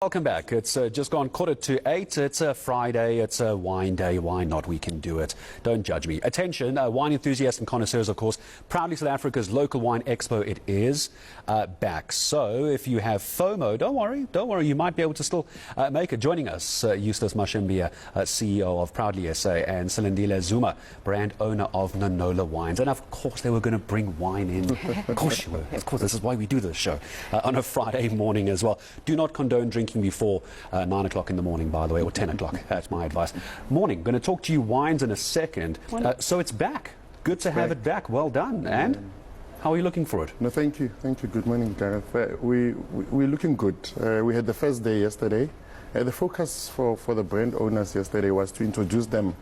Welcome back. It's just gone 7:45. It's a Friday. It's a wine day. Why not? We can do it. Don't judge me. Attention, wine enthusiasts and connoisseurs, of course. Proudly South Africa's local wine expo. It is back. So if you have FOMO, don't worry. You might be able to still make it. Joining us, Eustace Mashimbye, CEO of Proudly SA, and Silindile Zuma, brand owner of Nanola wines. And of course, they were going to bring wine in. Of course you were. Of course, this is why we do this show on a Friday morning as well. Do not condone drinking before 9 o'clock in the morning, by the way, or 10 o'clock. That's my advice. Morning. Going to talk to you wines in a second. So it's back. Good to have it back. Well done. And how are you looking for it? No, thank you. Thank you. Good morning, Gareth. We're looking good. We had the first day yesterday. The focus for the brand owners yesterday was to introduce them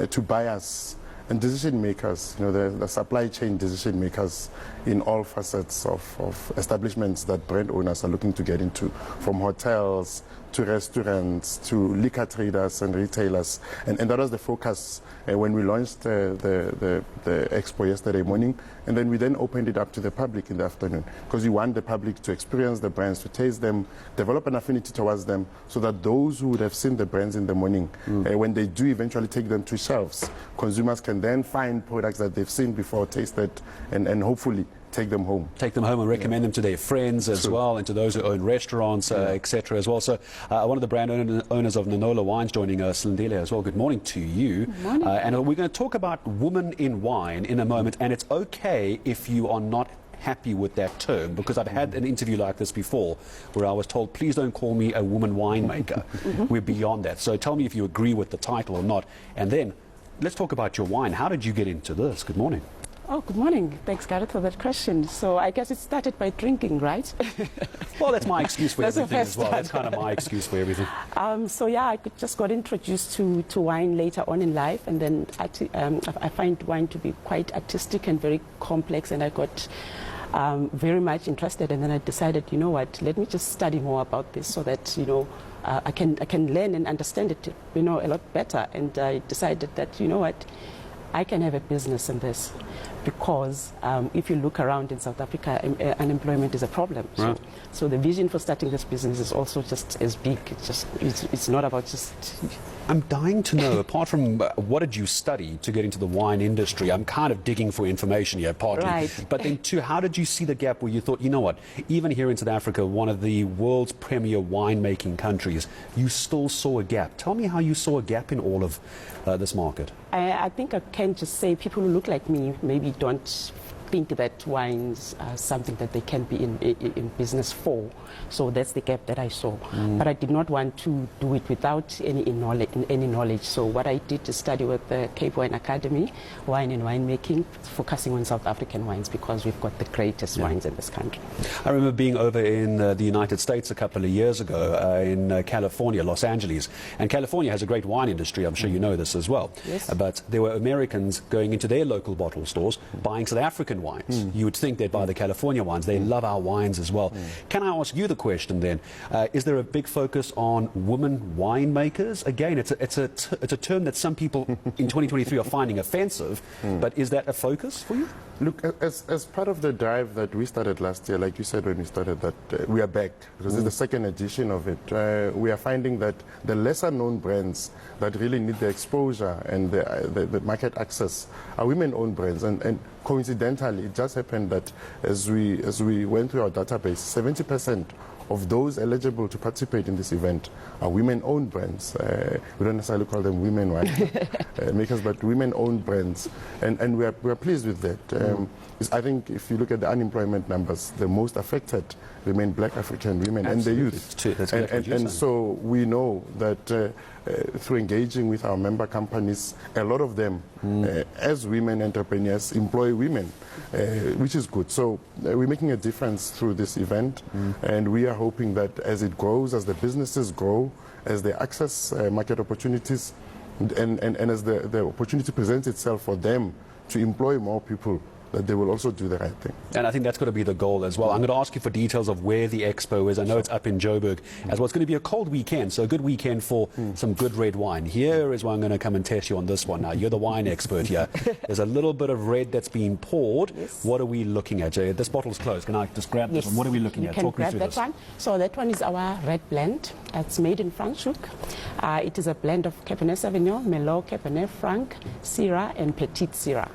to buyers and decision makers, the supply chain decision makers in all facets of establishments that brand owners are looking to get into, from hotels to restaurants to liquor traders and retailers. And that was the focus when we launched the expo yesterday morning. And then we opened it up to the public in the afternoon, because we want the public to experience the brands, to taste them, develop an affinity towards them, so that those who would have seen the brands in the morning, when they do eventually take them to shelves, consumers can then find products that they've seen before, tasted, and hopefully take them home. Take them home and recommend them to their friends as well, and to those who own restaurants, etc. as well. So one of the brand owners of Nanola Wines joining us, Silindile as well. Good morning to you. Good morning. And we're going to talk about women in wine in a moment, and it's okay if you are not happy with that term, because I've had an interview like this before where I was told, please don't call me a woman winemaker. We're beyond that. So tell me if you agree with the title or not. And then let's talk about your wine. How did you get into this? Good morning. Oh, good morning. Thanks, Gareth, for that question. So I guess it started by drinking, right? Well, that's my excuse for everything as well. Start. That's kind of my excuse for everything. So yeah, I just got introduced to wine later on in life, and then I find wine to be quite artistic and very complex, and I got very much interested, and then I decided, you know what, let me just study more about this so that, I can learn and understand it, a lot better. And I decided that, you know what, I can have a business in this, because if you look around in South Africa, unemployment is a problem. Right. So the vision for starting this business is also just as big. It's not about just... I'm dying to know, apart from what did you study to get into the wine industry? I'm kind of digging for information here, partly. Right. But then too, how did you see the gap where you thought, you know what, even here in South Africa, one of the world's premier winemaking countries, you still saw a gap? Tell me how you saw a gap in all of this market. I think I can just say people who look like me maybe don't think that wines are something that they can be in business for. So that's the gap that I saw. But I did not want to do it without any knowledge. So what I did is study with the Cape Wine Academy, wine and winemaking, focusing on South African wines, because we've got the greatest wines in this country. I remember being over in the United States a couple of years ago, in California, Los Angeles. And California has a great wine industry. I'm sure you know this as well. Yes. But there were Americans going into their local bottle stores, buying South African wines. You would think they'd buy the California wines. They love our wines as well. Can I ask you the question then? Is there a big focus on women winemakers? Again, it's a term that some people in 2023 are finding offensive, but is that a focus for you? Look, as part of the drive that we started last year, like you said when we started, that we are back, because it's the second edition of it. We are finding that the lesser known brands that really need the exposure and the market access are women-owned brands. And coincidentally, it just happened that as we went through our database, 70% of those eligible to participate in this event are women-owned brands. We don't necessarily call them women wine makers, but women-owned brands, and we are pleased with that. I think if you look at the unemployment numbers, the most affected remain Black African women. Absolutely. And the youth. That's exactly and so we know that through engaging with our member companies, a lot of them, as women entrepreneurs, employ women, which is good. So we're making a difference through this event, and we are hoping that as it grows, as the businesses grow, as they access market opportunities, and as the opportunity presents itself for them to employ more people, that they will also do the right thing. And I think that's got to be the goal as well. I'm going to ask you for details of where the expo is. I know it's up in Joburg as well. It's going to be a cold weekend, so a good weekend for some good red wine. Here is where I'm going to come and test you on this one. Now, you're the wine expert here. There's a little bit of red that's been poured. Yes. What are we looking at, Jay? This bottle's closed. Can I just grab this one? What are we looking at? Talk me through this. One. So that one is our red blend. It's made in Franschhoek. It is a blend of Cabernet Sauvignon, Merlot, Cabernet Franc, Syrah, and Petit Syrah.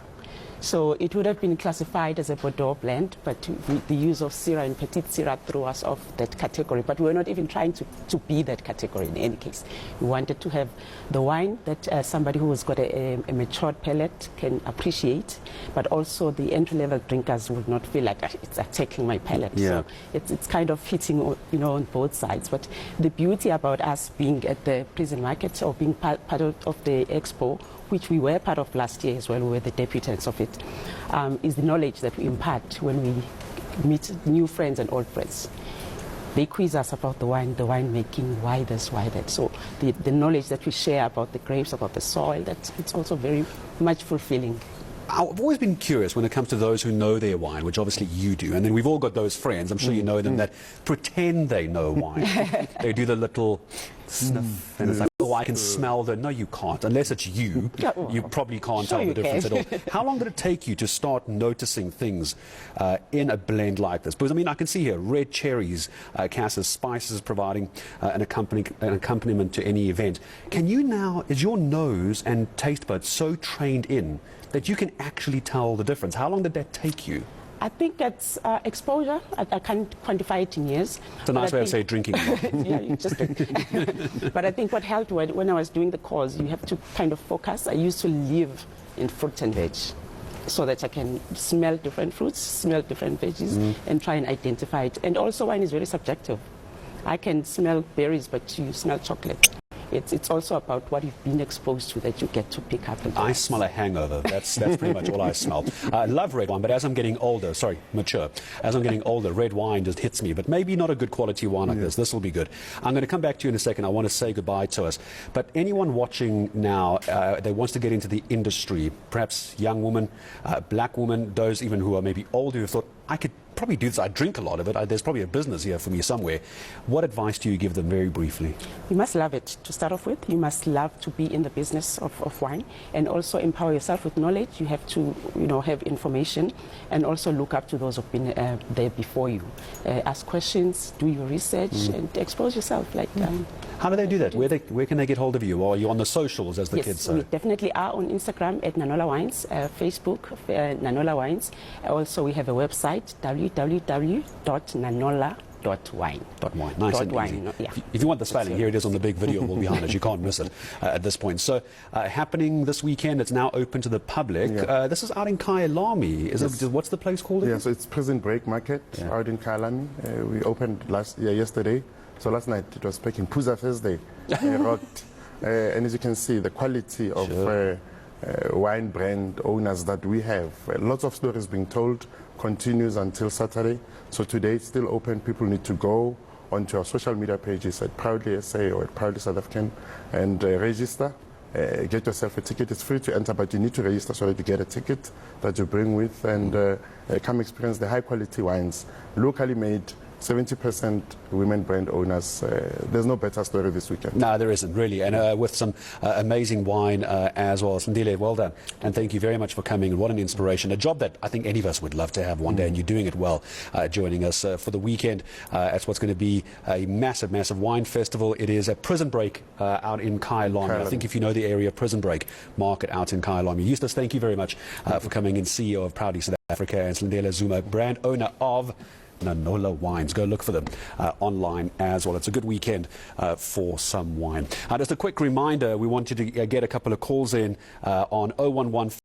So it would have been classified as a Bordeaux blend, but the use of Syrah and Petit Syrah threw us off that category. But we were not even trying to be that category in any case. We wanted to have the wine that somebody who has got a matured palate can appreciate, but also the entry-level drinkers would not feel like it's attacking my palate. Yeah. So it's kind of hitting, on both sides. But the beauty about us being at the prison market or being part of the expo, which we were part of last year as well, we were the deputants of it, is the knowledge that we impart when we meet new friends and old friends. They quiz us about the wine making, why this, why that. So the knowledge that we share about the grapes, about the soil, it's also very much fulfilling. I've always been curious when it comes to those who know their wine, which obviously you do, and then we've all got those friends, I'm sure you know them, that pretend they know wine. They do the little sniff, and it's like, oh, I can smell the... No, you can't. Unless it's you, you probably can't tell the difference at all. How long did it take you to start noticing things in a blend like this? Because, I mean, I can see here, red cherries, cassis, spices providing an accompaniment to any event. Can you now, is your nose and taste buds so trained in that you can actually tell the difference? How long did that take you? I think it's exposure. I can't quantify it in years. It's a nice way of saying drinking. Yeah, you just drink. But I think what helped when I was doing the course, you have to kind of focus. I used to live in fruit and veg, so that I can smell different fruits, smell different veggies, and try and identify it. And also, wine is very subjective. I can smell berries, but you smell chocolate. It's also about what you've been exposed to that you get to pick up. I smell a hangover. That's pretty much all I smell. I love red wine, but as I'm getting older, mature, as I'm getting older, red wine just hits me. But maybe not a good quality wine like this. This will be good. I'm going to come back to you in a second. I want to say goodbye to us. But anyone watching now that wants to get into the industry, perhaps young woman, black woman, those even who are maybe older who have thought, I could probably do this. I drink a lot of it. There's probably a business here for me somewhere. What advice do you give them very briefly? You must love it to start off with. You must love to be in the business of wine, and also empower yourself with knowledge. You have to, have information, and also look up to those who've been there before you. Ask questions, do your research, and expose yourself. How do they do that? Where can they get hold of you? Or are you on the socials, as the kids say? We definitely are on Instagram at Nanola Wines, Facebook, Nanola Wines. Also, we have a website, www.nanola.wine. Nice and easy. Yeah. If you want the spelling, here it is on the big video wall behind us. You can't miss it at this point. So, happening this weekend, it's now open to the public. Yeah. This is out in Kyalami. What's the place called again? Yeah, so it's Prison Break Market out in Kyalami. We opened yesterday. So last night it was packing. Puza Thursday rocked. And as you can see, the quality of wine brand owners that we have, lots of stories being told, continues until Saturday. So today it's still open. People need to go onto our social media pages at Proudly SA or at Proudly South African and register. Get yourself a ticket. It's free to enter, but you need to register so that you get a ticket that you bring with, and come experience the high quality wines, locally made, 70% women brand owners. There's no better story this weekend. No, there isn't, really. And with some amazing wine as well. Silindile, well done. And thank you very much for coming. And what an inspiration. A job that I think any of us would love to have one day, and you're doing it well, joining us for the weekend. It's what's going to be a massive, massive wine festival. It is a Prison Break out in Kyalami. I think if you know the area, Prison Break Market out in Kyalami. Eustace, thank you very much for coming in, CEO of Proudly South Africa, and Silindile Zuma, brand owner of Nanola Wines. Go look for them online as well. It's a good weekend for some wine. Just a quick reminder, we want you to get a couple of calls in on 011